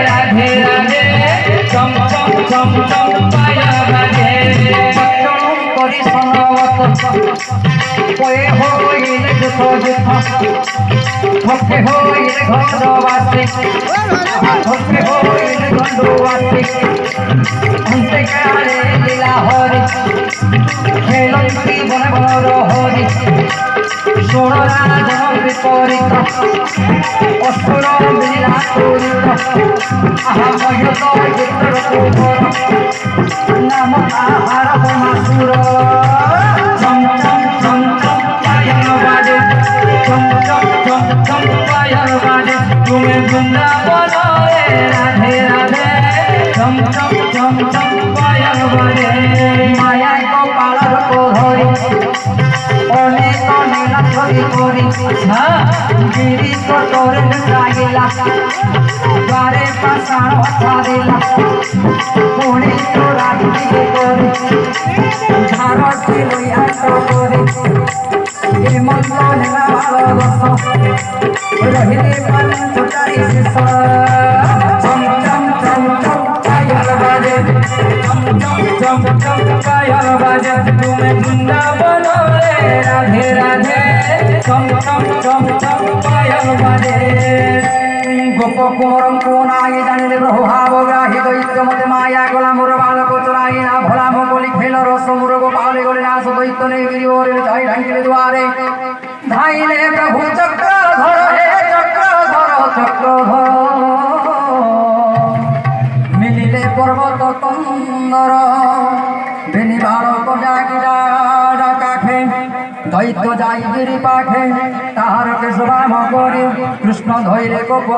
রাধে রাধে চম চম চম চম পায়া বাজে করি সনবত কয়ে হইলে যুথ যুথ ভক্তি হইলে ঘরবাসী ভক্তি হইলে গণ্ডবাসী অন্তেকারে লীলা হরি খেলন্তি বনে বনর হরি ষোড়রাজন বিপরীত অসুর লীলা তরিত আহা মহত চিত্র কুমর নাম আহার মাসুর চম চম চম চম পায়ল বাজে চম চম চম চম পায়ল বাজে তুমি বৃন্দাবন রাধে রাধে চম চম চম চম পায়ল বাজে মায়ায় কপালর ধরি অনেক নীলা ধরি করি গিরি তোরে লাগিলা বারে পাশাণ ছাড়িলা পুଣି তোরা দিকে করি ঝাড়টি লইয়া করে এ মন্ত্র নেলা ভালোবাসা রহিলে পঞ্চটারি শেষ চম চম চম চম পায়ল বাজে চম চম চম চম পায়ল বাজে তুমি বৃন্দাবন রাধে রাধে চম চম চম চম পায়ল বাজে গোপ কুমরম কোনাই জানিলে প্রভাব গ্রাহী দৈত্য মতে মায়া গোলা মোর বালক চোরাই না ভোলা মকলি খেল রস মোর গোপালে গলে নাশ দৈত্য নেই গিরিবরে যাই ঢাঙ্গিলে দুয়ারে ধাইলে প্রভু চক্র ধর হে চক্র ধর চক্র ধর মিলিলে পর্বত কন্দর বেনি বালক জাগিরা কাখে দৈত্য যাই গিরি পাখে তাহার কেশবাম করে কৃষ্ণ ধৈরে গোপ